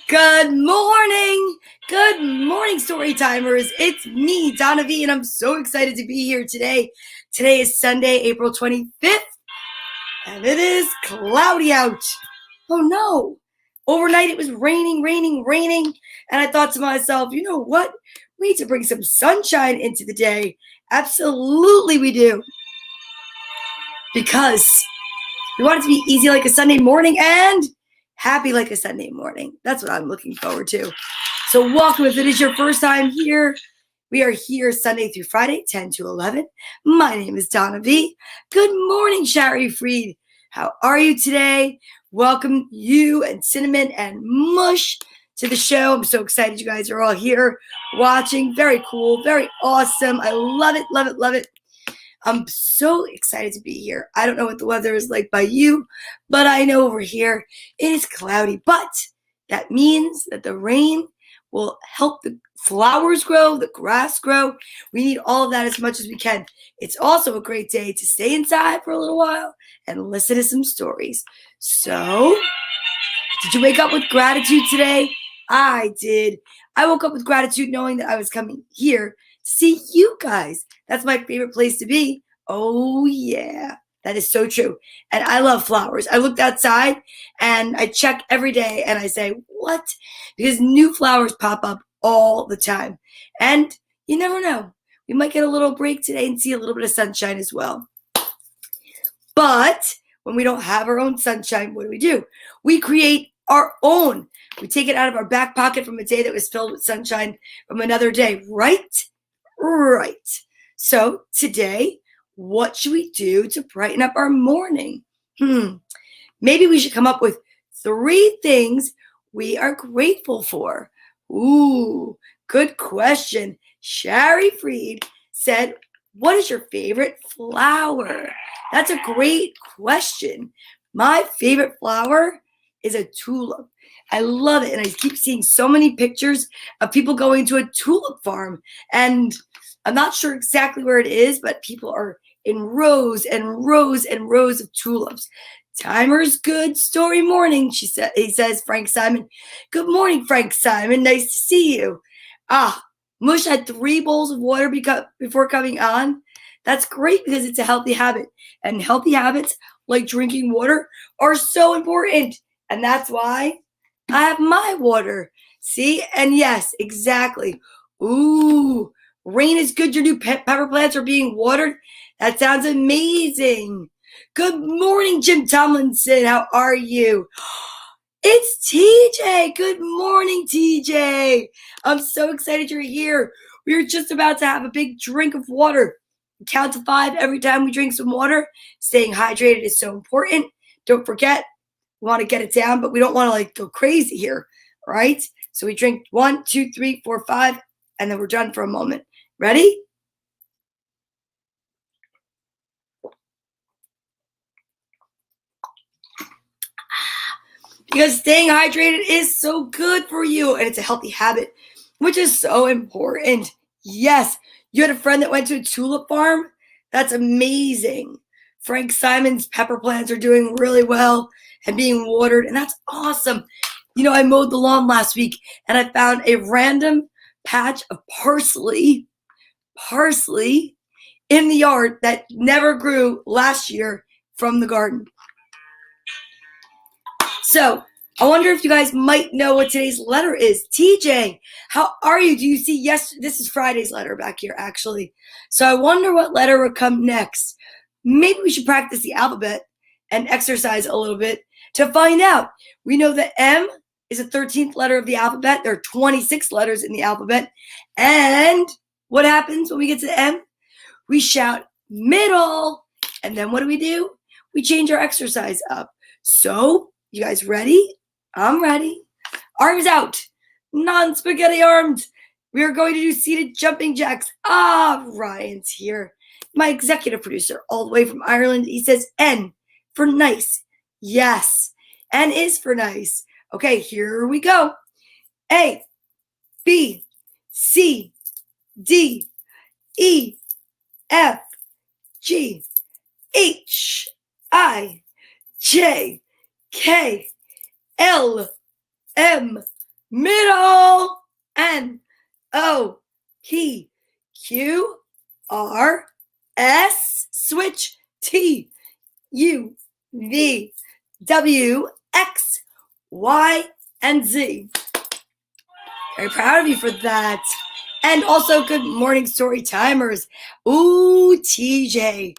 Good morning. Good morning, story timers. It's me, Donna Vee, and I'm so excited to be here today. Today is Sunday, April 25th, and it is cloudy out. Oh no. Overnight it was raining, and I thought to myself, you know what? We need to bring some sunshine into the day. Absolutely we do. Because we want it to be easy like a Sunday morning and happy like a Sunday morning. That's what I'm looking forward to. So welcome if it is your first time here. We are here Sunday through Friday, 10 to 11. My name is Donna Vee. Good morning, Shari Freed. How are you today? Welcome you and Cinnamon and Mush to the show. I'm so excited you guys are all here watching. Very cool, very awesome. I love it, love it, love it. I'm so excited to be here. I don't know what the weather is like by you, but I know over here it is cloudy. But that means that the rain will help the flowers grow, the grass grow. We need all of that as much as we can. It's also a great day to stay inside for a little while and listen to some stories. So, did you wake up with gratitude today? I did. I woke up with gratitude knowing that I was coming here to see you guys. That's my favorite place to be. Oh, yeah. That is so true. And I love flowers. I looked outside and I check every day and I say, what? Because new flowers pop up all the time. And you never know. We might get a little break today and see a little bit of sunshine as well. But when we don't have our own sunshine, what do? We create our own. We take it out of our back pocket from a day that was filled with sunshine from another day, right? Right. So today, what should we do to brighten up our morning? Maybe we should come up with 3 things we are grateful for. Ooh, good question. Shari Freed said, what is your favorite flower? That's a great question. My favorite flower is a tulip. I love it. And I keep seeing so many pictures of people going to a tulip farm. And I'm not sure exactly where it is, but people are in rows and rows and rows of tulips. Timer's good story morning, he says, Frank Simon. Good morning, Frank Simon. Nice to see you. Mush had 3 bowls of water before coming on. That's great because it's a healthy habit. And healthy habits, like drinking water, are so important. And that's why I have my water. See? And yes, exactly. Ooh, rain is good. Your new pepper plants are being watered. That sounds amazing. Good morning, Jim Tomlinson. How are you? It's TJ. Good morning, TJ. I'm so excited you're here. We were just about to have a big drink of water. Count to 5 every time we drink some water. Staying hydrated is so important. Don't forget, we want to get it down, but we don't want to go crazy here, right? So we drink 1, 2, 3, 4, 5, and then we're done for a moment. Ready? Because staying hydrated is so good for you, and it's a healthy habit, which is so important. Yes, you had a friend that went to a tulip farm? That's amazing. Frank Simon's pepper plants are doing really well and being watered, and that's awesome. You know, I mowed the lawn last week, and I found a random patch of parsley in the yard that never grew last year from the garden. So, I wonder if you guys might know what today's letter is. TJ, how are you? Do you see? Yes, this is Friday's letter back here, actually. So I wonder what letter will come next. Maybe we should practice the alphabet and exercise a little bit to find out. We know that M is the 13th letter of the alphabet. There are 26 letters in the alphabet. And what happens when we get to the M? We shout middle. And then what do? We change our exercise up. So, you guys ready? I'm ready. Arms out. Non-spaghetti arms. We are going to do seated jumping jacks. Ryan's here. My executive producer all the way from Ireland. He says N for nice. Yes. N is for nice. Okay, here we go. A, B, C, D, E, F, G, H, I, J, K, L, M, middle, N, O, P, Q, R, S, switch, T, U, V, W, X, Y, and Z. Very proud of you for that. And also, good morning, story timers. Ooh, TJ,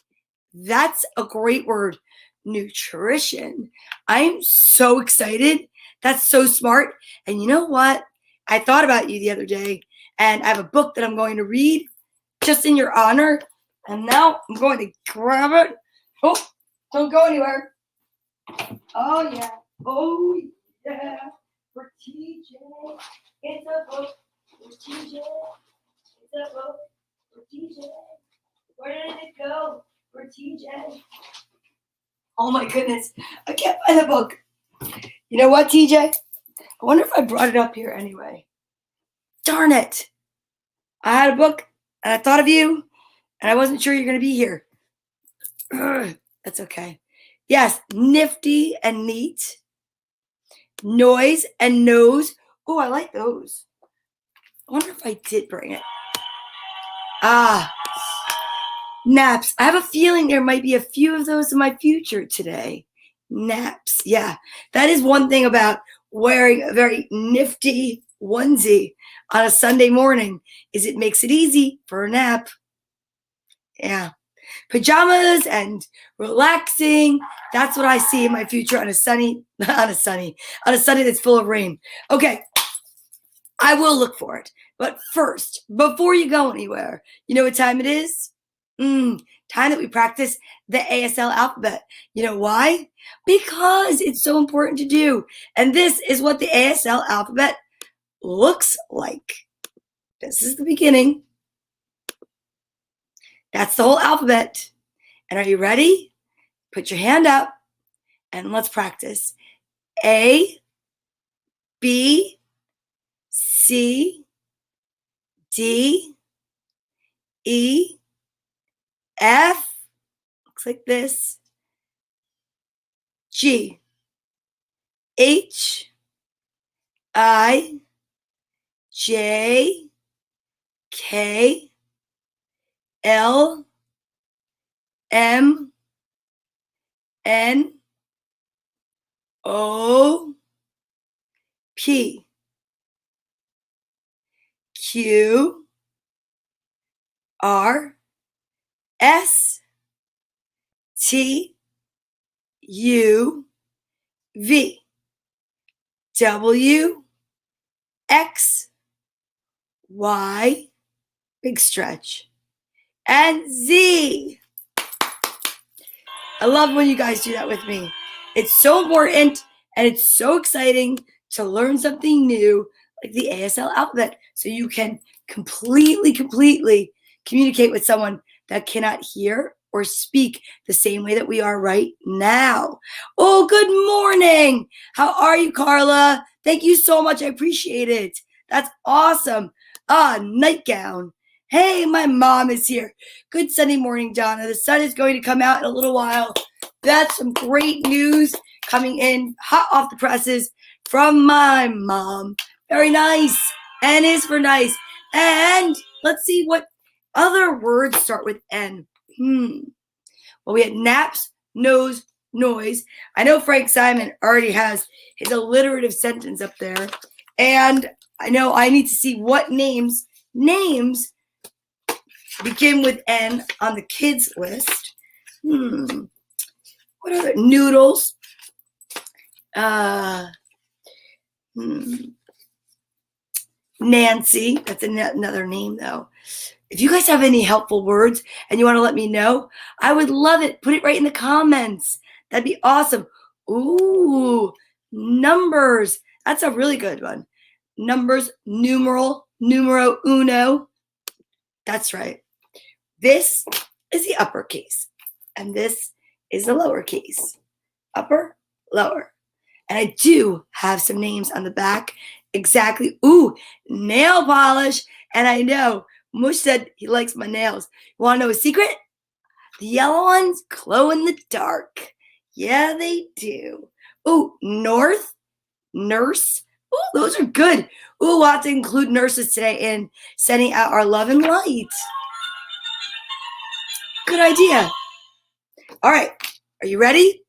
that's a great word. Nutrition. I'm so excited. That's so smart. And you know what? I thought about you the other day, and I have a book that I'm going to read just in your honor. And now I'm going to grab it. Oh, don't go anywhere. Oh, yeah. Oh, yeah. For TJ. It's a book for TJ. It's a book for TJ. Where did it go for TJ? Oh my goodness. I can't find the book. You know what, TJ? I wonder if I brought it up here anyway. Darn it. I had a book and I thought of you and I wasn't sure you're going to be here. Ugh, that's okay. Yes, nifty and neat. Noise and nose. Oh, I like those. I wonder if I did bring it. Naps. I have a feeling there might be a few of those in my future today. Naps. Yeah, that is one thing about wearing a very nifty onesie on a Sunday morning is it makes it easy for a nap. Yeah. Pajamas and relaxing. That's what I see in my future on a Sunday that's full of rain. Okay. I will look for it. But first, before you go anywhere, you know what time it is? Time that we practice the Asl alphabet. You know why? Because it's so important to do. And this is what the Asl alphabet looks like. This is the beginning. That's the whole alphabet. And are you ready? Put your hand up and let's practice. A, B, C, D, E, F, looks like this, G, H, I, J, K, L, M, N, O, P, Q, R, S, T, U, V, W, X, Y, big stretch, and Z. I love when you guys do that with me. It's so important and it's so exciting to learn something new like the Asl alphabet so you can completely communicate with someone that cannot hear or speak the same way that we are right now. Oh, good morning. How are you, Carla? Thank you so much. I appreciate it. That's awesome. Nightgown. Hey, my mom is here. Good Sunday morning, Donna. The sun is going to come out in a little while. That's some great news coming in hot off the presses from my mom. Very nice. N is for nice. And let's see what other words start with N. Well, we had naps, nose, noise. I know Frank Simon already has his alliterative sentence up there. And I know I need to see what names begin with N on the kids list. What are noodles? Nancy. That's another name, though. If you guys have any helpful words and you want to let me know, I would love it. Put it right in the comments. That'd be awesome. Ooh, numbers. That's a really good one. Numbers, numero uno. That's right. This is the uppercase, and this is the lowercase. Upper, lower. And I do have some names on the back. Exactly. Ooh, nail polish. And I know Mush said he likes my nails. You want to know a secret? The yellow ones glow in the dark. Yeah, they do. Ooh, north, nurse. Ooh, those are good. Ooh, we'll have to include nurses today in sending out our love and light. Good idea. All right, are you ready?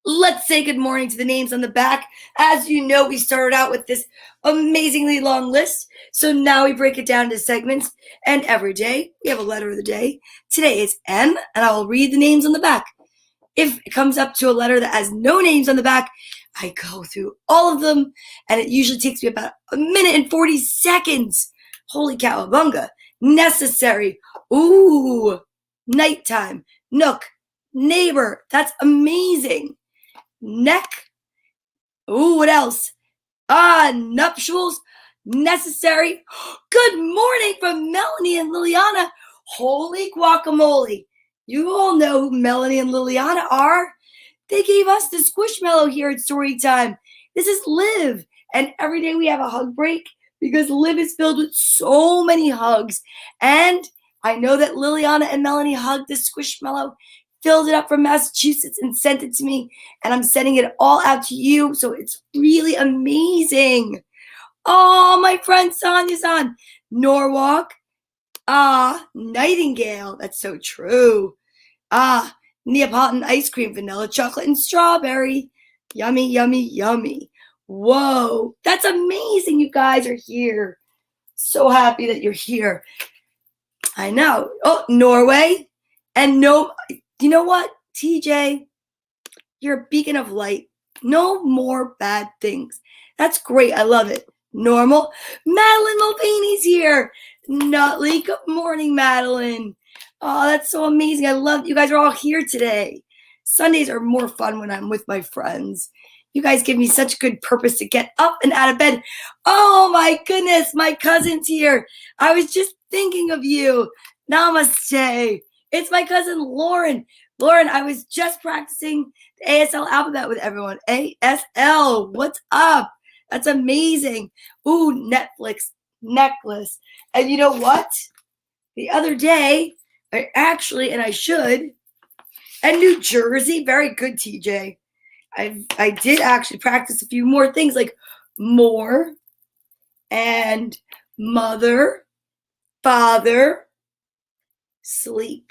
Let's say good morning to the names on the back. As you know, we started out with this amazingly long list. So now we break it down into segments. And every day, we have a letter of the day. Today is M, and I will read the names on the back. If it comes up to a letter that has no names on the back, I go through all of them, and it usually takes me about a minute and 40 seconds. Holy cowabunga. Necessary. Ooh. Nighttime. Nook. Neighbor. That's amazing. Neck. Ooh, what else? Nuptials. Necessary. Good morning from Melanie and Liliana. Holy guacamole. You all know who Melanie and Liliana are. They gave us the Squishmallow here at Storytime. This is Liv. And every day we have a hug break because Liv is filled with so many hugs. And I know that Liliana and Melanie hugged the Squishmallow, filled it up from Massachusetts and sent it to me. And I'm sending it all out to you. So it's really amazing. Oh, my friend Sonia-san. Norwalk. Nightingale. That's so true. Neapolitan ice cream, vanilla, chocolate, and strawberry. Yummy, yummy, yummy. Whoa, that's amazing. You guys are here. So happy that you're here. I know. Oh, Norway. And no, you know what, TJ? You're a beacon of light. No more bad things. That's great. I love it. Normal. Madeline Mulvaney's here. Nutley. Good morning, Madeline. Oh, that's so amazing. I love you guys are all here today. Sundays are more fun when I'm with my friends. You guys give me such good purpose to get up and out of bed. Oh my goodness, my cousin's here. I was just thinking of you. Namaste. It's my cousin Lauren. Lauren, I was just practicing the Asl Alphabet with everyone. ASL, what's up? That's amazing. Ooh, Netflix, necklace. And you know what? The other day, I should. And New Jersey, very good, TJ. I did actually practice a few more things like more and mother, father, sleep,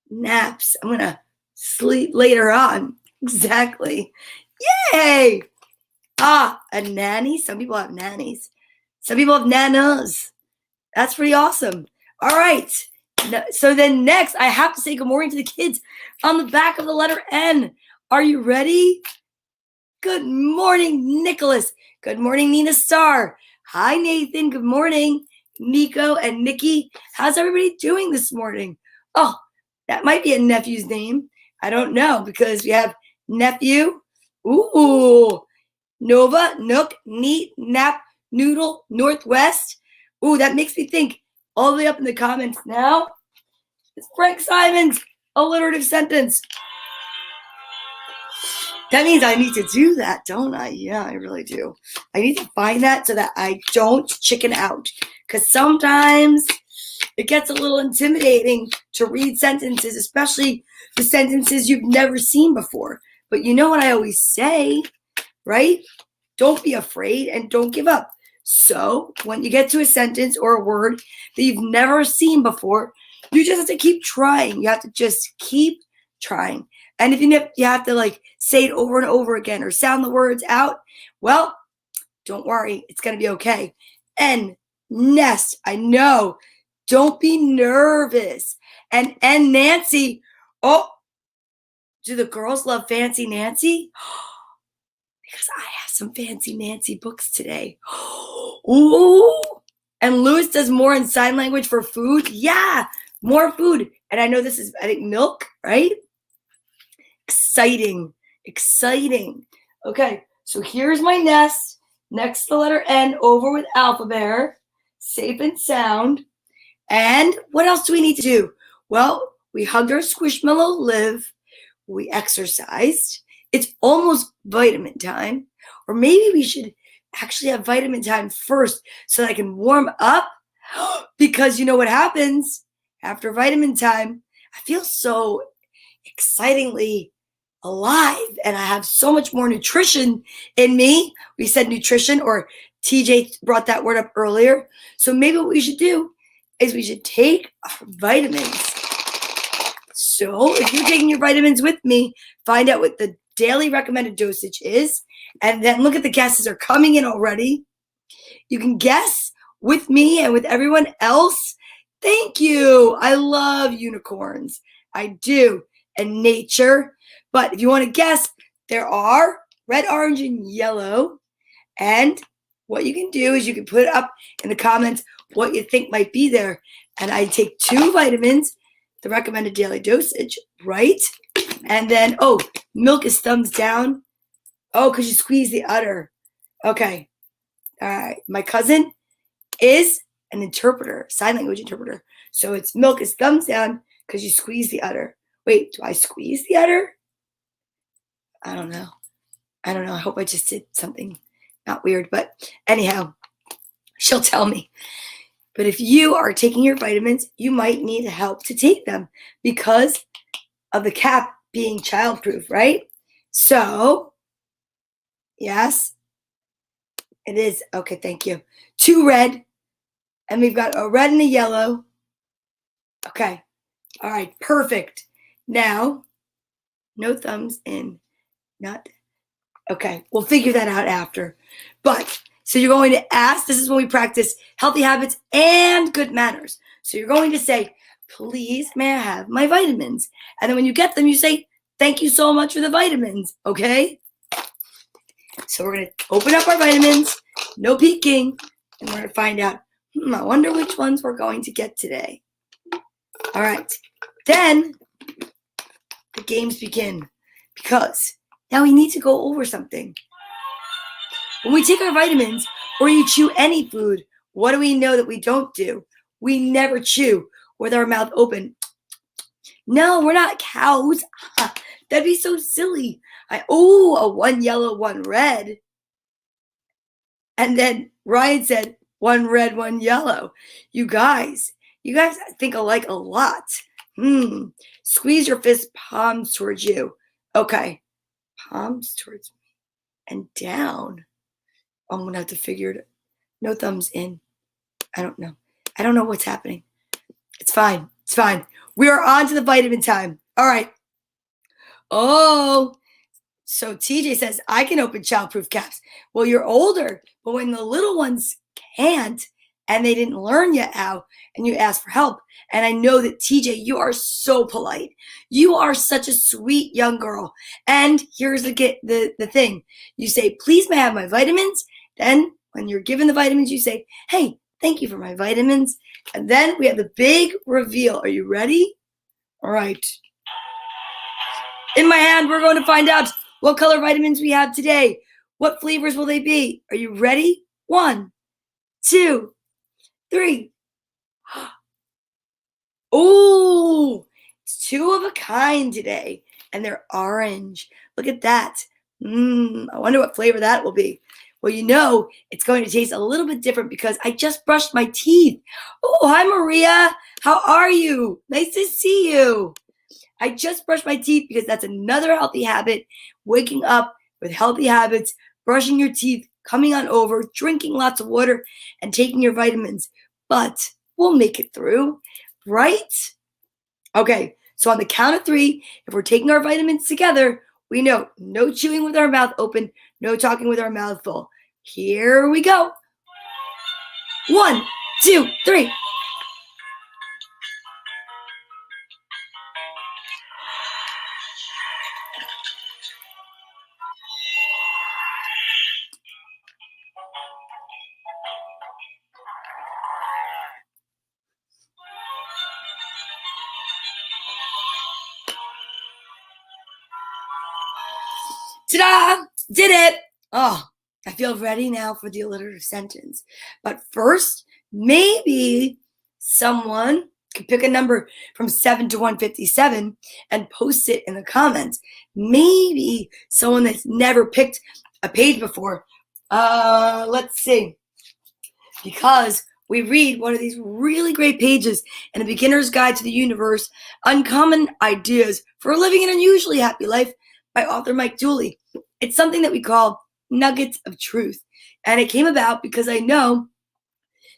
naps. I'm going to sleep later on. Exactly. Yay! A nanny. Some people have nannies. Some people have nanas. That's pretty awesome. All right. So then next, I have to say good morning to the kids on the back of the letter N. Are you ready? Good morning, Nicholas. Good morning, Nina Starr. Hi, Nathan. Good morning, Nico and Nikki. How's everybody doing this morning? Oh, that might be a nephew's name. I don't know because we have nephew. Ooh, Nova, Nook, Neat, Nap, Noodle, Northwest. Ooh, that makes me think all the way up in the comments now. It's Frank Simon's alliterative sentence. That means I need to do that, don't I? Yeah, I really do. I need to find that so that I don't chicken out. Because sometimes it gets a little intimidating to read sentences, especially the sentences you've never seen before. But you know what I always say, right? Don't be afraid and don't give up. So when you get to a sentence or a word that you've never seen before, you just have to keep trying. You have to just keep trying. And if you have to like say it over and over again or sound the words out, well, don't worry. It's going to be okay. And nest, I know. Don't be nervous. And Nancy. Oh, do the girls love Fancy Nancy? Because I have some Fancy Nancy books today. Ooh. And Lewis does more in sign language for food. Yeah, more food. And I know this is, I think, milk, right? Exciting. Exciting. Okay, so here's my nest. Next to the letter N, over with Alphabet. Safe and sound. And what else do we need to do? Well, we hugged our Squishmallow Liv. We exercised. It's almost vitamin time. Or maybe we should actually have vitamin time first so that I can warm up. Because you know what happens after vitamin time? I feel so excitingly alive and I have so much more nutrition in me. We said nutrition, or TJ brought that word up earlier. So maybe what we should do is we should take our vitamins. So if you're taking your vitamins with me, find out what the daily recommended dosage is, and then look at the guesses are coming in already. You can guess with me and with everyone else. Thank you. I love unicorns. I do. And nature. But if you want to guess, there are red, orange, and yellow. And what you can do is you can put it up in the comments what you think might be there. And I take 2 vitamins, the recommended daily dosage, right? And then, oh, milk is thumbs down. Oh, because you squeeze the udder. Okay. All right. My cousin is an interpreter, sign language interpreter. So it's milk is thumbs down because you squeeze the udder. Wait, do I squeeze the udder? I don't know. I hope I just did something not weird. But anyhow, she'll tell me. But if you are taking your vitamins, you might need help to take them because of the cap being childproof, right? So, yes, it is. Okay, thank you. 2 red, and we've got a red and a yellow. Okay. All right, perfect. Now, no thumbs in, not. Okay, we'll figure that out after. But, so you're going to ask, this is when we practice healthy habits and good manners. So you're going to say, please, may I have my vitamins? And then when you get them, you say, thank you so much for the vitamins, okay? So we're going to open up our vitamins, no peeking, and we're going to find out, I wonder which ones we're going to get today. All right, then the games begin because now we need to go over something. When we take our vitamins or you chew any food, what do we know that we don't do? We never chew with our mouth open. No, we're not cows. That'd be so silly. A 1 yellow, 1 red. And then Ryan said 1 red, 1 yellow. You guys think alike a lot. Squeeze your fist palms towards you. Okay. Palms towards me and down. I'm going to have to figure it out. No thumbs in. I don't know what's happening. It's fine. It's fine. We are on to the vitamin time. All right. Oh, so TJ says, I can open childproof caps. Well, you're older, but when the little ones can't, and they didn't learn yet how, and you ask for help. And I know that TJ, you are so polite. You are such a sweet young girl. And here's the thing. You say, please may I have my vitamins? Then when you're given the vitamins, you say, hey, thank you for my vitamins. And then we have the big reveal. Are you ready? All right. In my hand, we're going to find out what color vitamins we have today. What flavors will they be? Are you ready? 1, 2, 3. Oh, it's 2 of a kind today, and they're orange. Look at that. I wonder what flavor that will be. Well, you know, it's going to taste a little bit different because I just brushed my teeth. Oh, hi, Maria. How are you? Nice to see you. I just brushed my teeth because that's another healthy habit. Waking up with healthy habits, brushing your teeth, coming on over, drinking lots of water, and taking your vitamins. But we'll make it through, right? Okay, so on the count of 3, if we're taking our vitamins together, we know no chewing with our mouth open, no talking with our mouth full. Here we go. 1, 2, 3. Ta-da! Did it! Oh, I feel ready now for the alliterative sentence. But first, maybe someone could pick a number from 7 to 157 and post it in the comments. Maybe someone that's never picked a page before. Let's see. Because we read one of these really great pages in A Beginner's Guide to the Universe, Uncommon Ideas for Living an Unusually Happy Life by author Mike Dooley. It's something that we call nuggets of truth. And it came about because I know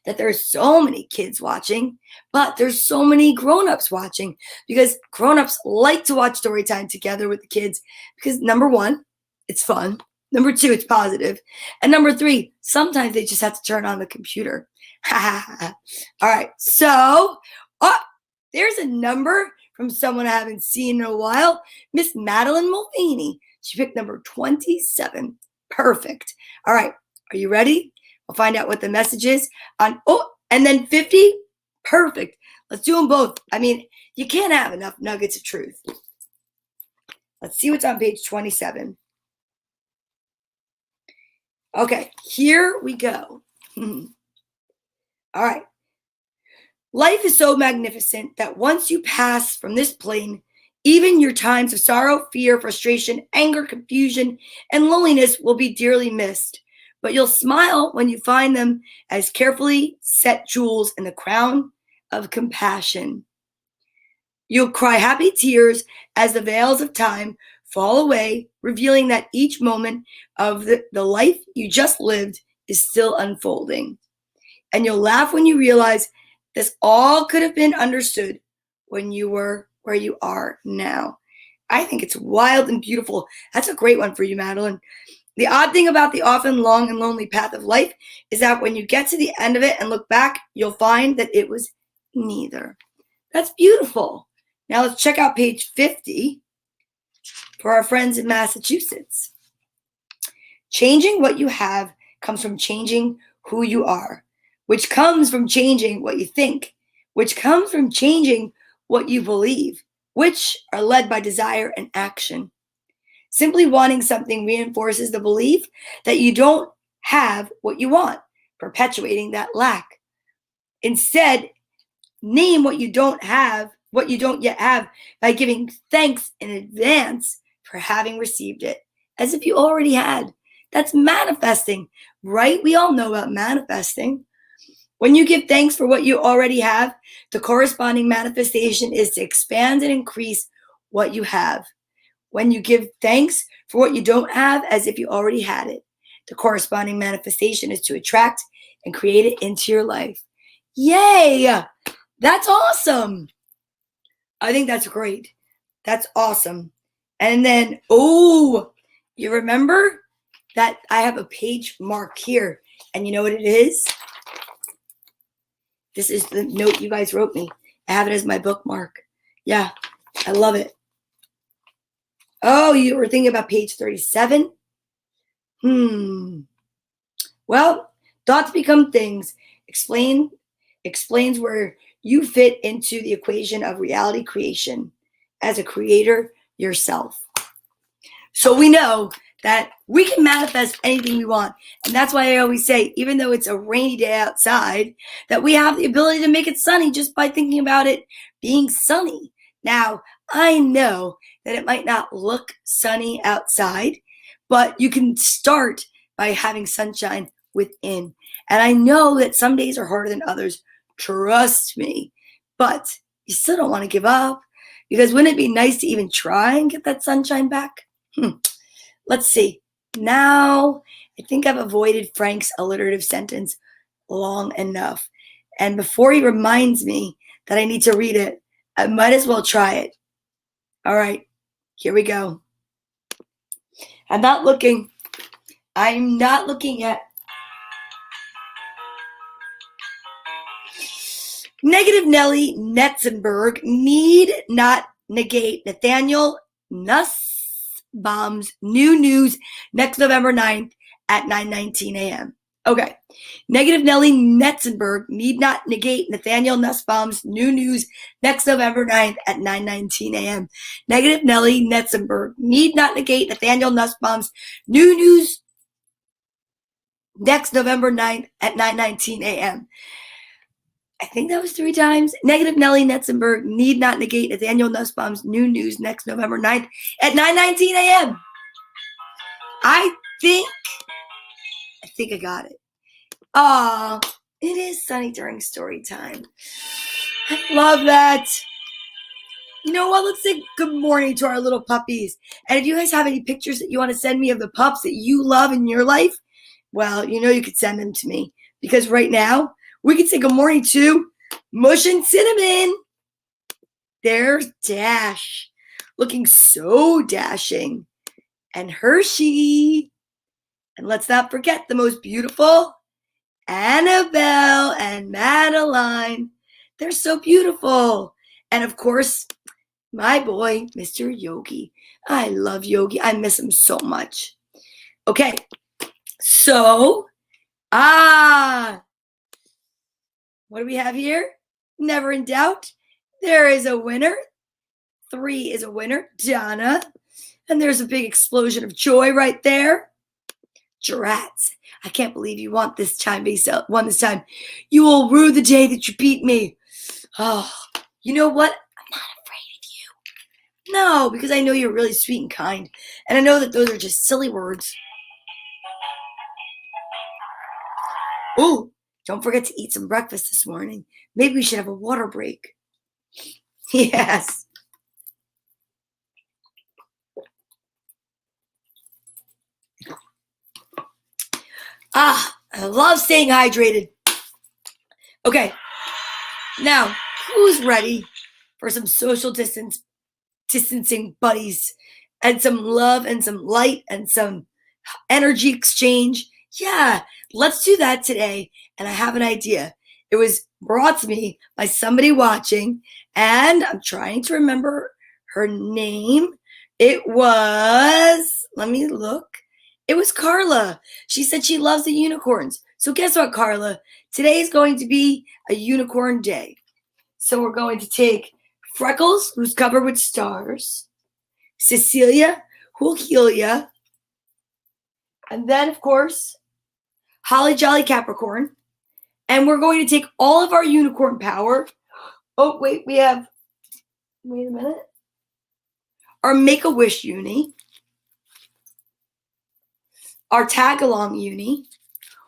that there's so many kids watching, but there's so many grown-ups watching, because grown-ups like to watch story time together with the kids because, number one, it's fun. Number two, it's positive. And number three, sometimes they just have to turn on the computer. All right. So, there's a number from someone I haven't seen in a while, Miss Madeline Mulvaney. She picked number 27. Perfect. All right. Are you ready? We'll find out what the message is on, and then 50. Perfect. Let's do them both. I mean, you can't have enough nuggets of truth. Let's see what's on page 27. Okay, here we go. All right. Life is so magnificent that once you pass from this plane, even your times of sorrow, fear, frustration, anger, confusion, and loneliness will be dearly missed. But you'll smile when you find them as carefully set jewels in the crown of compassion. You'll cry happy tears as the veils of time fall away, revealing that each moment of the life you just lived is still unfolding. And you'll laugh when you realize this all could have been understood when you were where you are now. I think it's wild and beautiful. That's a great one for you, Madeline. The odd thing about the often long and lonely path of life is that when you get to the end of it and look back, you'll find that it was neither. That's beautiful. Now let's check out page 50 for our friends in Massachusetts. Changing what you have comes from changing who you are, which comes from changing what you think, which comes from changing what you believe, which are led by desire and action. Simply wanting something reinforces the belief that you don't have what you want, perpetuating that lack. Instead, name what you don't yet have by giving thanks in advance for having received it, as if you already had. That's manifesting, right? We all know about manifesting. When you give thanks for what you already have, the corresponding manifestation is to expand and increase what you have. When you give thanks for what you don't have as if you already had it, the corresponding manifestation is to attract and create it into your life. Yay! That's awesome. I think that's great. That's awesome. And then, you remember that I have a page mark here, and you know what it is? This is the note you guys wrote me. I have it as my bookmark. Yeah, I love it. Oh, you were thinking about page 37? Well, thoughts become things. Explains where you fit into the equation of reality creation as a creator yourself. So we know that we can manifest anything we want. And that's why I always say, even though it's a rainy day outside, that we have the ability to make it sunny just by thinking about it being sunny. Now, I know that it might not look sunny outside, but you can start by having sunshine within. And I know that some days are harder than others. Trust me. But you still don't want to give up, because wouldn't it be nice to even try and get that sunshine back? Let's see. Now, I think I've avoided Frank's alliterative sentence long enough. And before he reminds me that I need to read it, I might as well try it. All right, here we go. I'm not looking yet. Negative Nellie Netzenberg need not negate Nathaniel Nussbaum's new news next November 9th at 9:19 a.m. Okay. Negative Nellie Netzenberg need not negate Nathaniel Nussbaum's new news next November 9th at 9:19 a.m. Negative Nellie Netzenberg need not negate Nathaniel Nussbaum's new news next November 9th at 9:19 a.m. I think that was 3 times. Negative Nellie Netzenberg need not negate Nathaniel Nussbaum's new news next November 9th at 9:19 a.m. I think I got it. It is sunny during story time. I love that. You know what? Let's say good morning to our little puppies. And if you guys have any pictures that you want to send me of the pups that you love in your life, well, you could send them to me. Because right now, we can say good morning to Mush and Cinnamon. There's Dash, looking so dashing. And Hershey. And let's not forget the most beautiful Annabelle and Madeline. They're so beautiful. And of course, my boy, Mr. Yogi. I love Yogi. I miss him so much. Okay, so, what do we have here? Never in doubt. There is a winner. 3 is a winner, Donna. And there's a big explosion of joy right there. Drats. I can't believe you won this time. You will rue the day that you beat me. Oh, you know what? I'm not afraid of you. No, because I know you're really sweet and kind. And I know that those are just silly words. Oh, don't forget to eat some breakfast this morning. Maybe we should have a water break. Yes. I love staying hydrated. Okay, now who's ready for some social distancing buddies and some love and some light and some energy exchange? Yeah, let's do that today. And I have an idea. It was brought to me by somebody watching, and I'm trying to remember her name. It was, let me look. It was Carla. She said she loves the unicorns. So guess what, Carla? Today is going to be a unicorn day. So we're going to take Freckles, who's covered with stars, Cecilia, who'll heal ya, and then, of course, Holly Jolly Capricorn. And we're going to take all of our unicorn power. Oh, wait a minute. Our Make-A-Wish uni. Our tag-along uni.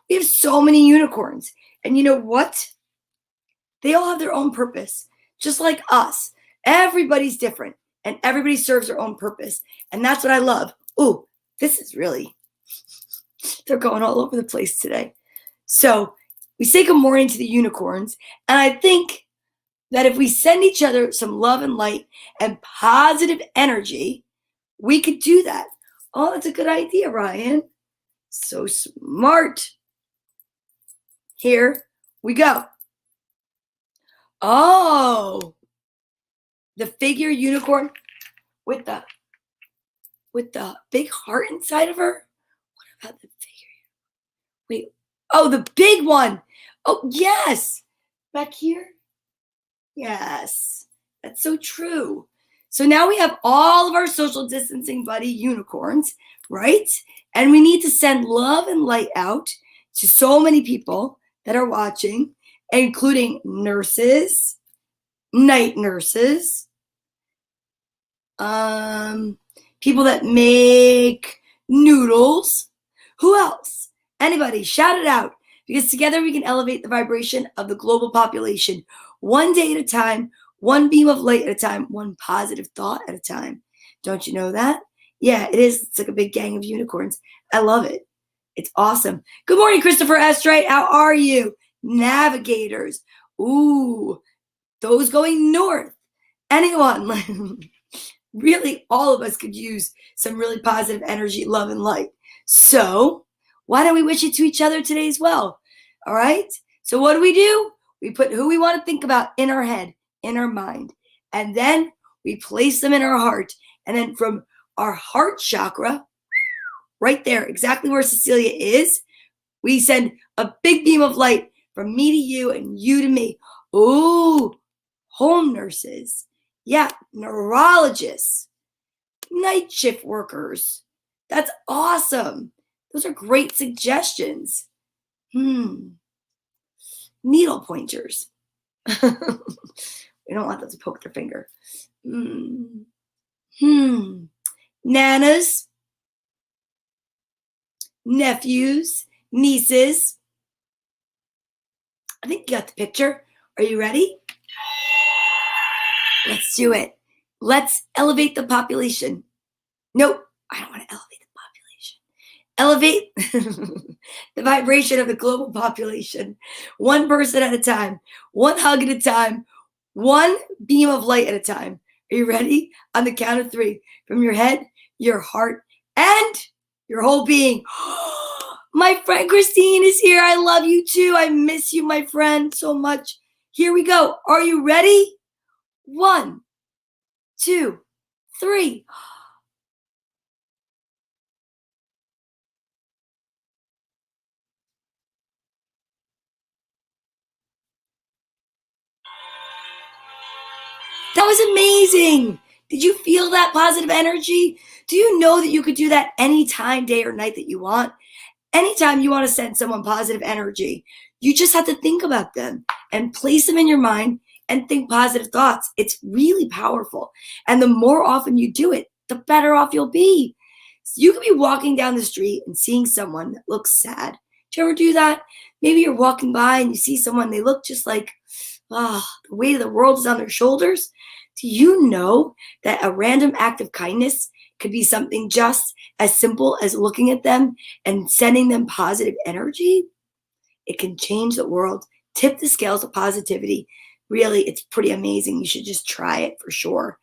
We have so many unicorns. And you know what? They all have their own purpose, just like us. Everybody's different, and everybody serves their own purpose. And that's what I love. Ooh, this is really, they're going all over the place today. So we say good morning to the unicorns, and I think that if we send each other some love and light and positive energy, we could do that. Oh, that's a good idea, Ryan. So smart. Here we go. Oh, the figure unicorn with the big heart inside of her. What about the figure? Wait. Oh, the big one. Oh, yes. Back here. Yes. That's so true. So now we have all of our social distancing buddy unicorns, right? And we need to send love and light out to so many people that are watching, including nurses, night nurses, people that make noodles. Who else? Anybody, shout it out, because together we can elevate the vibration of the global population, one day at a time, one beam of light at a time, one positive thought at a time. Don't you know that? Yeah, it is. It's like a big gang of unicorns. I love it. It's awesome. Good morning, Christopher Estrite. How are you? Navigators. Ooh, those going north. Anyone. Really, all of us could use some really positive energy, love, and light. So why don't we wish it to each other today as well? All right? So what do? We put who we want to think about in our head, in our mind. And then we place them in our heart. And then from our heart chakra, right there, exactly where Cecilia is, we send a big beam of light from me to you and you to me. Ooh, home nurses. Yeah, neurologists, night shift workers. That's awesome. Those are great suggestions. Needle pointers. We don't want them to poke their finger. Nanas, nephews, nieces. I think you got the picture. Are you ready? Let's do it. Let's elevate the population. Nope, I don't want to elevate the population. Elevate the vibration of the global population. One person at a time, one hug at a time, one beam of light at a time. Are you ready? On the count of 3. From your head, your heart, and your whole being. My friend Christine is here. I love you too. I miss you, my friend, so much. Here we go. Are you ready? 1, 2, 3. That was amazing. Did you feel that positive energy? Do you know that you could do that anytime, day or night that you want? Anytime you want to send someone positive energy, you just have to think about them and place them in your mind and think positive thoughts. It's really powerful. And the more often you do it, the better off you'll be. You could be walking down the street and seeing someone that looks sad. Do you ever do that? Maybe you're walking by and you see someone, they look just like, the weight of the world is on their shoulders. Do you know that a random act of kindness could be something just as simple as looking at them and sending them positive energy? It can change the world, tip the scales of positivity. Really, it's pretty amazing. You should just try it for sure.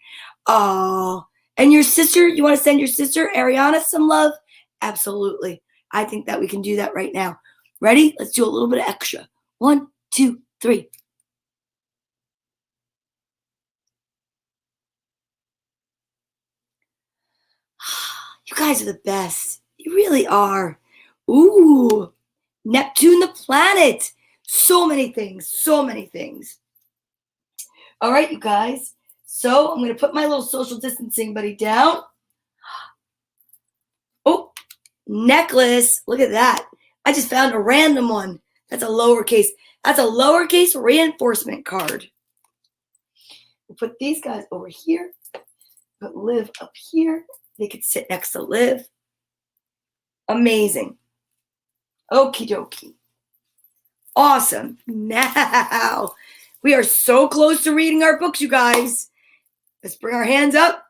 Oh, and your sister, you want to send your sister, Ariana, some love? Absolutely. I think that we can do that right now. Ready? Let's do a little bit of extra. 1, 2, 3. You guys are the best. You really are. Ooh, Neptune the planet. So many things. So many things. All right, you guys. So I'm going to put my little social distancing buddy down. Oh, necklace. Look at that. I just found a random one. That's a lowercase. That's a lowercase reinforcement card. We'll put these guys over here. Put Liv up here. They could sit next to Liv. Amazing. Okie dokie. Awesome. Now, we are so close to reading our books, you guys. Let's bring our hands up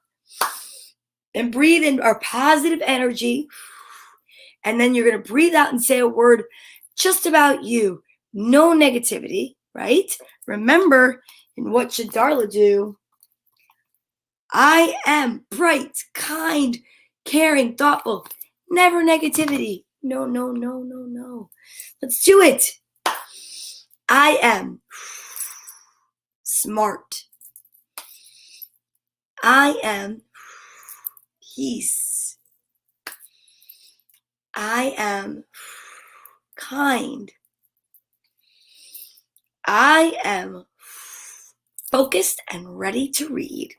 and breathe in our positive energy. And then you're going to breathe out and say a word just about you. No negativity, right? Remember, in what should Darla do? I am bright, kind, caring, thoughtful. Never negativity. No, no, no, no, no. Let's do it. I am smart. I am peace. I am kind. I am focused and ready to read.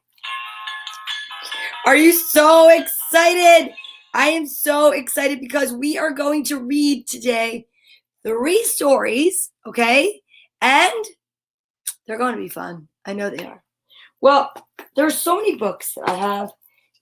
Are you so excited? I am so excited because we are going to read today 3 stories, okay? And they're going to be fun. I know they are. Well, there's so many books that I have,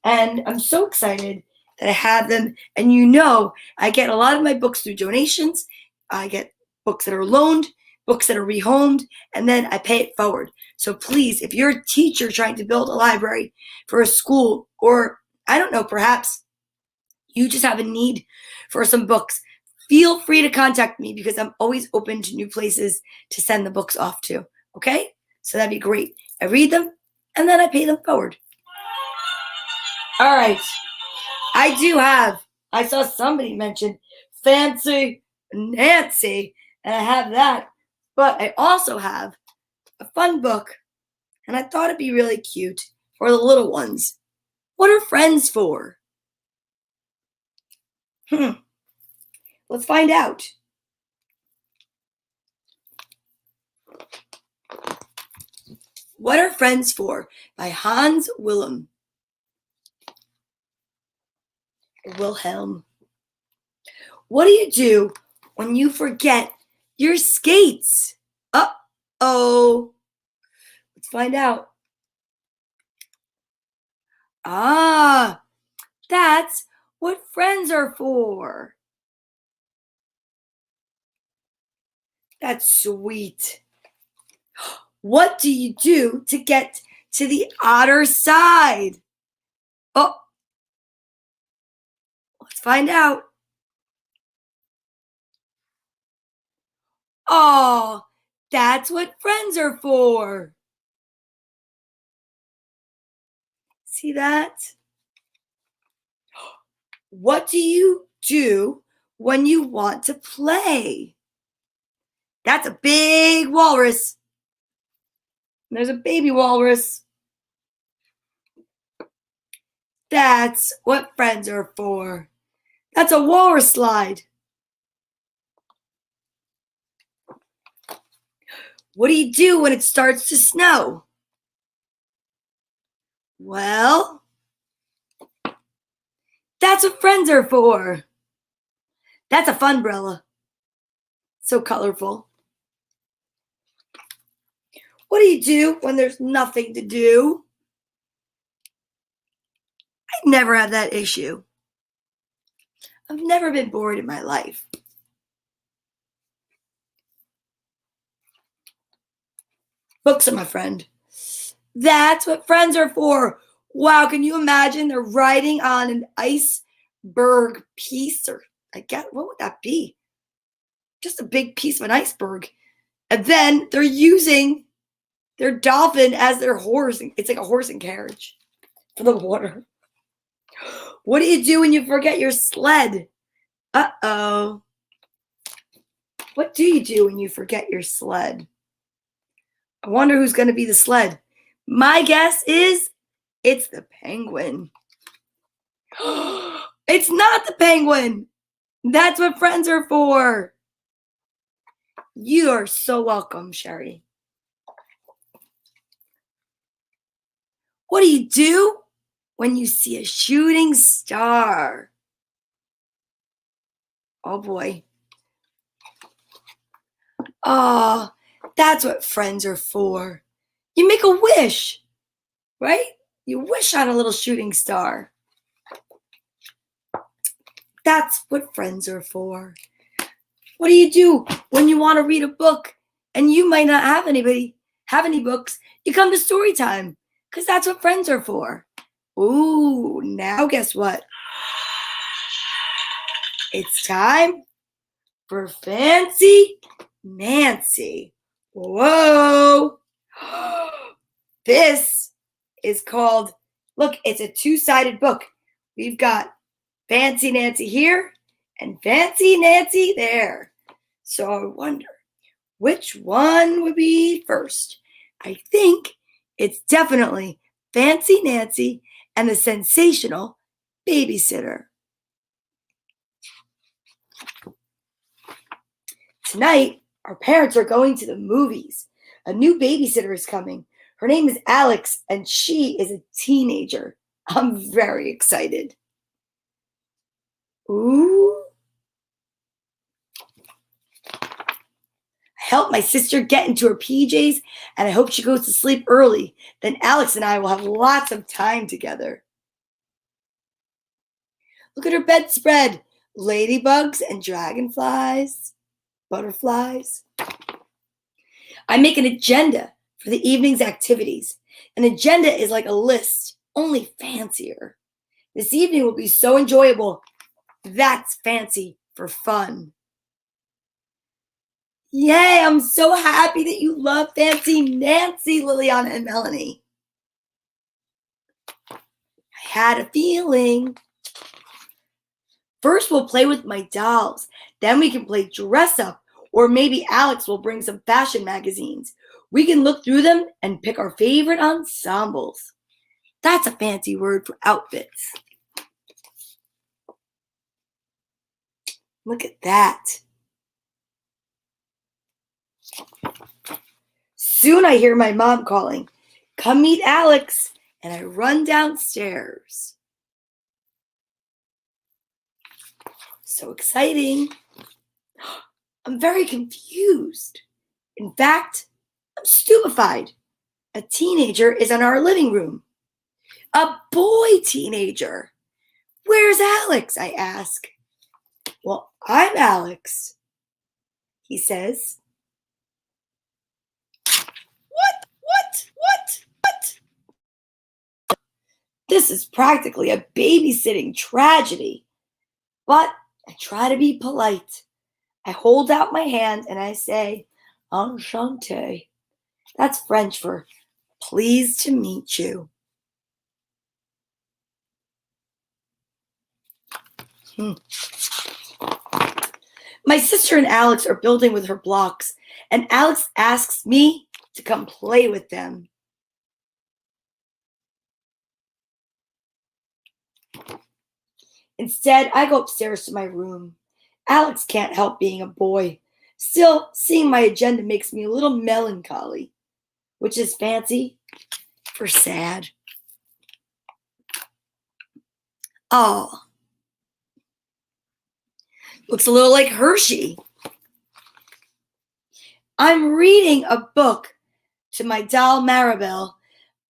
and I'm so excited that I have them. And you know, I get a lot of my books through donations. I get books that are loaned, books that are rehomed, and then I pay it forward. So please, if you're a teacher trying to build a library for a school, or I don't know, perhaps you just have a need for some books, feel free to contact me because I'm always open to new places to send the books off to. Okay? So that'd be great. I read them and then I pay them forward. All right. I saw somebody mention Fancy Nancy, and I have that. But I also have a fun book, and I thought it'd be really cute for the little ones. What are friends for? Let's find out. What Are Friends For? By Hans Willem. Wilhelm. What do you do when you forget your skates? Uh-oh. Let's find out. Ah, that's what friends are for. That's sweet. What do you do to get to the other side? Oh, let's find out. Oh, that's what friends are for. See that? What do you do when you want to play? That's a big walrus. There's a baby walrus. That's what friends are for. That's a walrus slide. What do you do when it starts to snow? Well, that's what friends are for. That's a funbrella. So colorful. What do you do when there's nothing to do? I never have that issue. I've never been bored in my life. Books are my friend. That's what friends are for. Wow, can you imagine they're riding on an iceberg piece? Or I guess, what would that be? Just a big piece of an iceberg. And then they're using their dolphin as their horse. It's like a horse and carriage for the water. What do you do when you forget your sled? Uh-oh. What do you do when you forget your sled? I wonder who's going to be the sled. My guess is it's the penguin. It's not the penguin. That's what friends are for. You are so welcome, Sherry. What do you do when you see a shooting star? Oh boy. Oh, that's what friends are for. You make a wish, right? You wish on a little shooting star. That's what friends are for. What do you do when you want to read a book and you might not have any books? You come to story time because that's what friends are for. Ooh, now guess what? It's time for Fancy Nancy. Whoa. This is called, look, it's a two-sided book. We've got Fancy Nancy here and Fancy Nancy there. So I wonder which one would be first. I think it's definitely Fancy Nancy and the Sensational Babysitter. Tonight, our parents are going to the movies. A new babysitter is coming. Her name is Alex, and she is a teenager. I'm very excited. Ooh. I helped my sister get into her PJs, and I hope she goes to sleep early. Then Alex and I will have lots of time together. Look at her bedspread. Ladybugs and dragonflies, butterflies. I make an agenda for the evening's activities. An agenda is like a list, only fancier. This evening will be so enjoyable. That's fancy for fun. Yay, I'm so happy that you love Fancy Nancy, Liliana and Melanie. I had a feeling. First, we'll play with my dolls. Then we can play dress up. Or maybe Alex will bring some fashion magazines. We can look through them and pick our favorite ensembles. That's a fancy word for outfits. Look at that. Soon I hear my mom calling, "Come meet Alex," and I run downstairs. So exciting. I'm very confused. In fact, I'm stupefied. A teenager is in our living room. A boy teenager. Where's Alex? I ask. Well, I'm Alex, he says. What? This is practically a babysitting tragedy. But I try to be polite. I hold out my hand and I say, Enchanté. That's French for pleased to meet you. My sister and Alex are building with her blocks, and Alex asks me to come play with them. Instead, I go upstairs to my room. Alex can't help being a boy. Still, seeing my agenda makes me a little melancholy, which is fancy for sad. Oh, looks a little like Hershey. I'm reading a book to my doll Maribel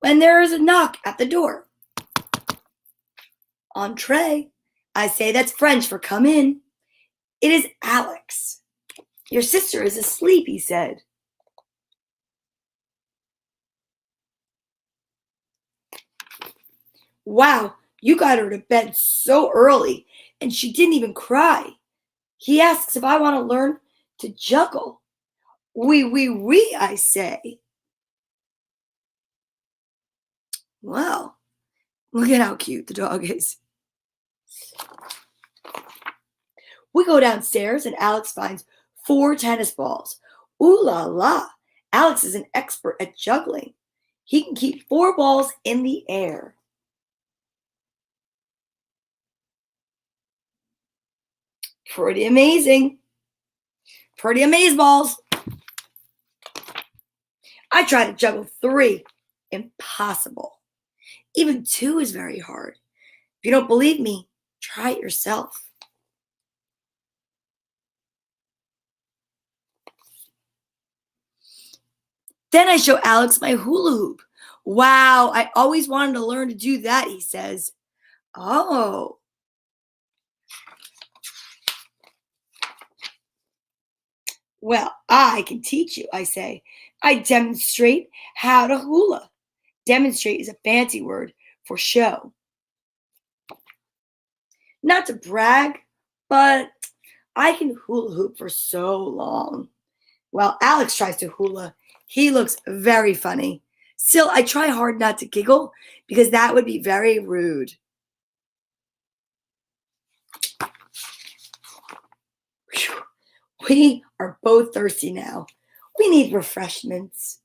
when there is a knock at the door. Entree. I say that's French for come in. It is Alex. Your sister is asleep, he said. Wow, you got her to bed so early, and she didn't even cry. He asks if I want to learn to juggle. Oui, I say. Wow, look at how cute the dog is. We go downstairs and Alex finds 4 tennis balls. Ooh la la, Alex is an expert at juggling. He can keep 4 balls in the air. Pretty amazing. Pretty amazeballs. I try to juggle 3. Impossible. Even 2 is very hard. If you don't believe me, try it yourself. Then I show Alex my hula hoop. Wow, I always wanted to learn to do that, he says. Oh. Well, I can teach you, I say. I demonstrate how to hula. Demonstrate is a fancy word for show. Not to brag, but I can hula hoop for so long. While Alex tries to hula, he looks very funny. Still, I try hard not to giggle because that would be very rude. Whew. We are both thirsty now. We need refreshments.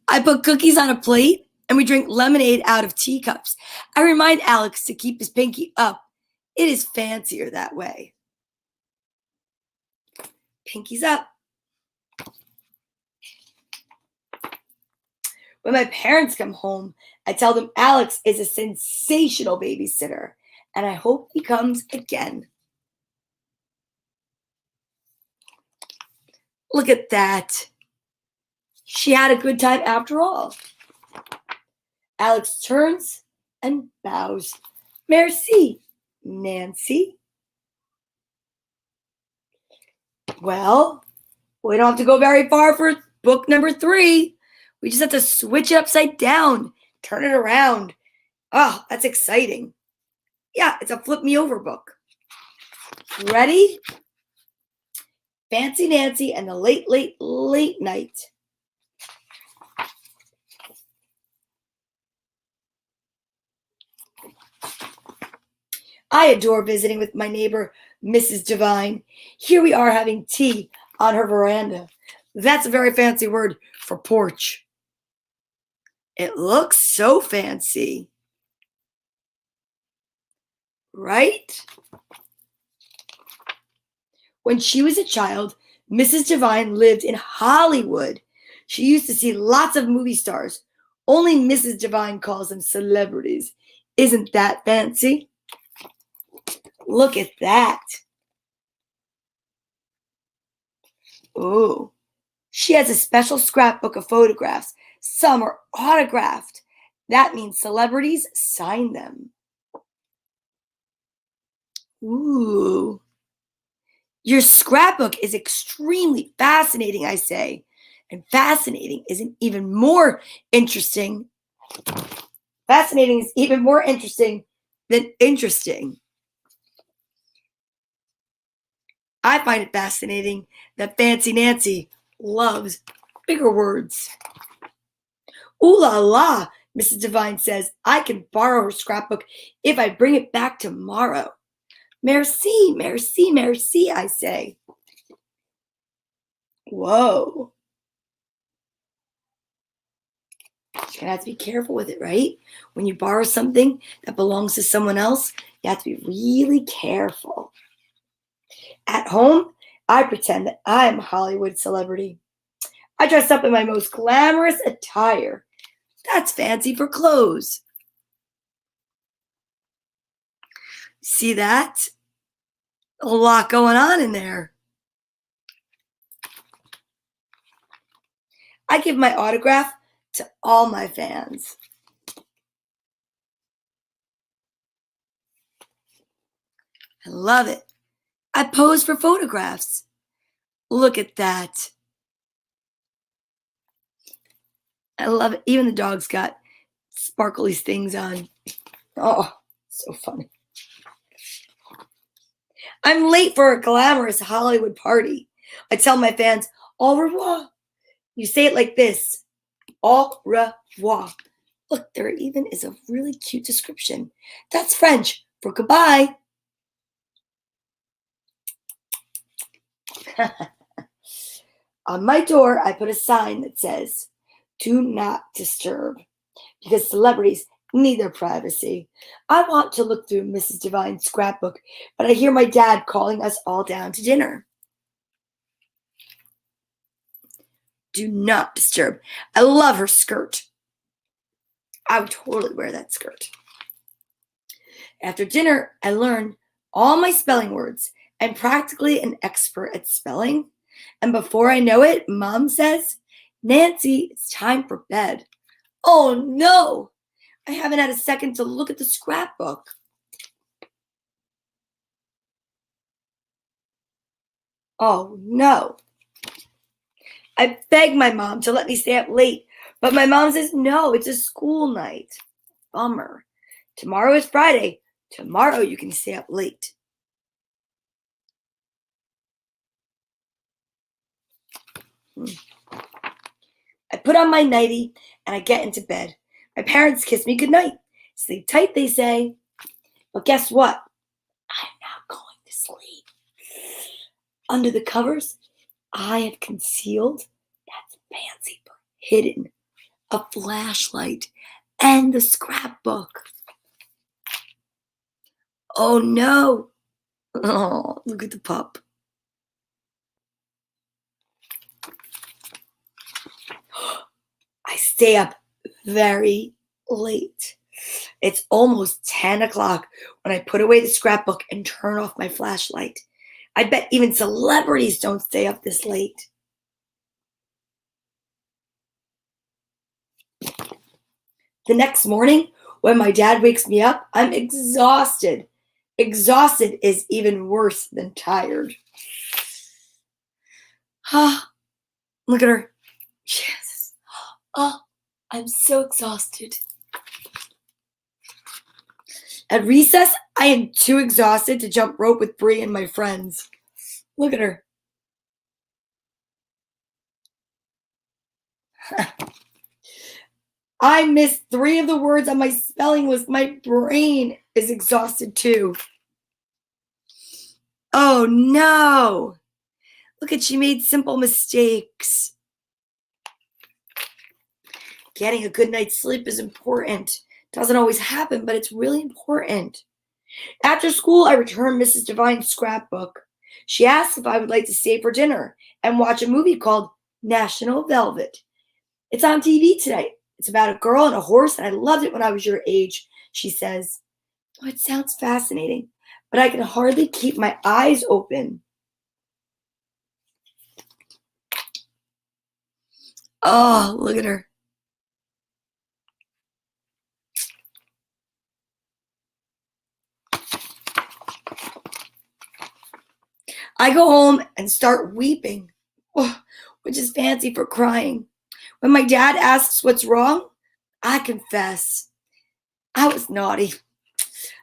I put cookies on a plate and we drink lemonade out of teacups. I remind Alex to keep his pinky up. It is fancier that way. Pinky's up. When my parents come home, I tell them Alex is a sensational babysitter, and I hope he comes again. Look at that. She had a good time after all. Alex turns and bows. Merci, Nancy. Well, we don't have to go very far for book number 3. We just have to switch it upside down, turn it around. Oh, that's exciting. Yeah, it's a flip me over book. Ready? Fancy Nancy and the late night. I adore visiting with my neighbor, Mrs. Devine. Here we are having tea on her veranda. That's a very fancy word for porch. It looks so fancy. Right? When she was a child, Mrs. Devine lived in Hollywood. She used to see lots of movie stars. Only Mrs. Devine calls them celebrities. Isn't that fancy? Look at that. Ooh. She has a special scrapbook of photographs. Some are autographed. That means celebrities sign them. Ooh. Your scrapbook is extremely fascinating, I say. And fascinating is even more interesting. Fascinating is even more interesting than interesting. I find it fascinating that Fancy Nancy loves bigger words. Ooh la la, Mrs. Devine says, I can borrow her scrapbook if I bring it back tomorrow. Merci, merci, merci, I say. Whoa. You're gonna have to be careful with it, right? When you borrow something that belongs to someone else, you have to be really careful. At home, I pretend that I'm a Hollywood celebrity. I dress up in my most glamorous attire. That's fancy for clothes. See that? A lot going on in there. I give my autograph to all my fans. I love it. I pose for photographs. Look at that. I love it. Even the dog's got sparkly things on. Oh, so funny. I'm late for a glamorous Hollywood party. I tell my fans, au revoir. You say it like this, au revoir. Look, there even is a really cute description. That's French for goodbye. On my door, I put a sign that says, do not disturb, because celebrities need their privacy. I want to look through Mrs. Devine's scrapbook, but I hear my dad calling us all down to dinner. Do not disturb. I love her skirt. I would totally wear that skirt. After dinner, I learn all my spelling words. I'm practically an expert at spelling. And before I know it, Mom says, Nancy, it's time for bed. Oh no! I haven't had a second to look at the scrapbook. Oh no. I beg my mom to let me stay up late, but my mom says no, it's a school night. Bummer. Tomorrow is Friday. Tomorrow you can stay up late. I put on my nightie and I get into bed. My parents kiss me goodnight. Sleep tight, they say. But guess what? I'm not going to sleep. Under the covers, I have concealed, that's fancy for hidden, a flashlight and the scrapbook. Oh no. Oh, look at the pup. I stay up very late. It's almost 10 o'clock when I put away the scrapbook and turn off my flashlight. I bet even celebrities don't stay up this late. The next morning, when my dad wakes me up, I'm exhausted. Exhausted is even worse than tired. Ah, look at her. Yes. Oh, I'm so exhausted. At recess, I am too exhausted to jump rope with Bree and my friends. Look at her. I missed 3 of the words on my spelling list. My brain is exhausted too. Oh no. Look at, she made simple mistakes. Getting a good night's sleep is important. Doesn't always happen, but it's really important. After school, I returned Mrs. Devine's scrapbook. She asked if I would like to stay for dinner and watch a movie called National Velvet. It's on TV tonight. It's about a girl and a horse, and I loved it when I was your age, she says. Oh, it sounds fascinating, but I can hardly keep my eyes open. Oh, look at her. I go home and start weeping. Oh, which is fancy for crying. When my dad asks what's wrong, I confess. I was naughty.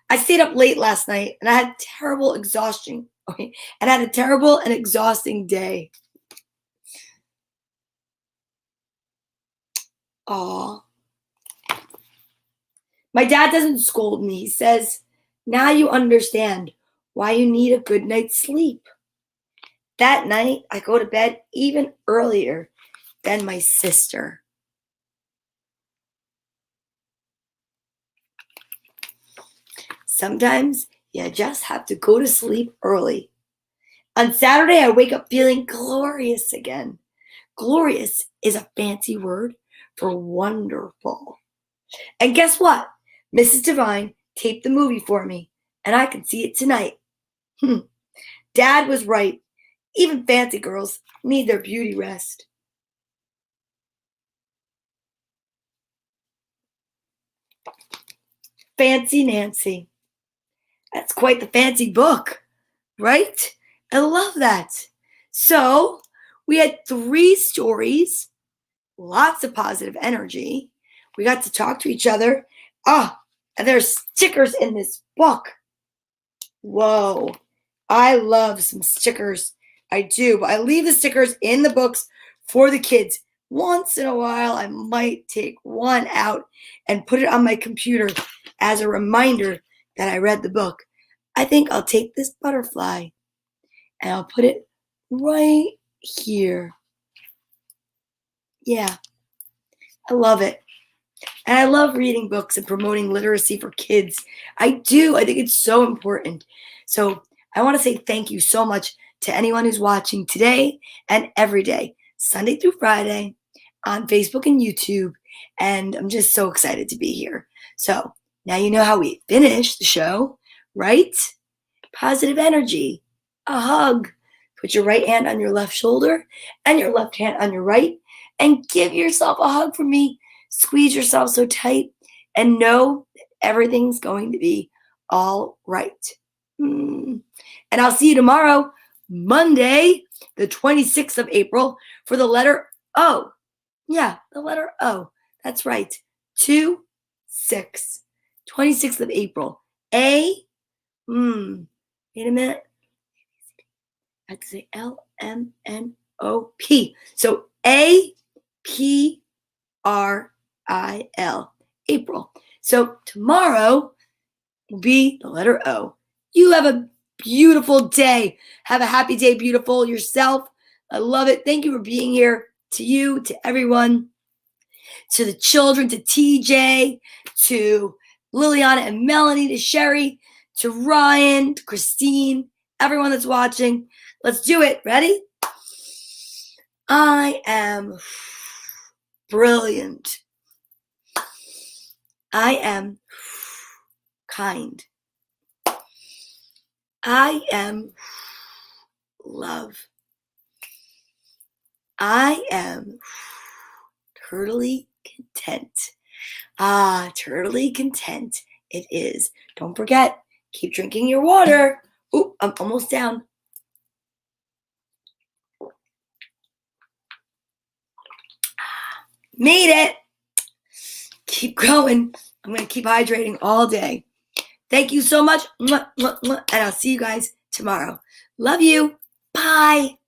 I stayed up late last night and I had terrible exhaustion. Okay, and I had a terrible and exhausting day. Aw. My dad doesn't scold me. He says, now you understand why you need a good night's sleep. That night, I go to bed even earlier than my sister. Sometimes you just have to go to sleep early. On Saturday, I wake up feeling glorious again. Glorious is a fancy word for wonderful. And guess what? Mrs. Devine taped the movie for me, and I can see it tonight. Dad was right. Even fancy girls need their beauty rest. Fancy Nancy. That's quite the fancy book, right? I love that. So we had 3 stories, lots of positive energy. We got to talk to each other. And there's stickers in this book. Whoa. I love some stickers. I do. But I leave the stickers in the books for the kids. Once in a while, I might take one out and put it on my computer as a reminder that I read the book. I think I'll take this butterfly and I'll put it right here. Yeah, I love it. And I love reading books and promoting literacy for kids. I do. I think it's so important. So I want to say thank you so much to anyone who's watching today and every day, Sunday through Friday, on Facebook and YouTube. And I'm just so excited to be here. So now you know how we finish the show, right? Positive energy, a hug. Put your right hand on your left shoulder and your left hand on your right, and give yourself a hug from me. Squeeze yourself so tight and know that everything's going to be all right. And I'll see you tomorrow, Monday, the 26th of April, for the letter O. Yeah, the letter O. That's right. 2-6. 26th of April. A. Wait a minute. I have to say L-M-N-O-P. So A-P-R-I-L. April. So tomorrow will be the letter O. You have a beautiful day. Have a happy day, beautiful yourself. I love it. Thank you for being here. To you, to everyone, to the children, to TJ, to Liliana and Melanie, to Sherry, to Ryan, to Christine, everyone that's watching. Let's do it. Ready? I am brilliant. I am kind. I am love. I am turtly content. Turtly content it is. Don't forget, keep drinking your water. Ooh, I'm almost down. Made it. Keep going. I'm going to keep hydrating all day. Thank you so much. And I'll see you guys tomorrow. Love you. Bye.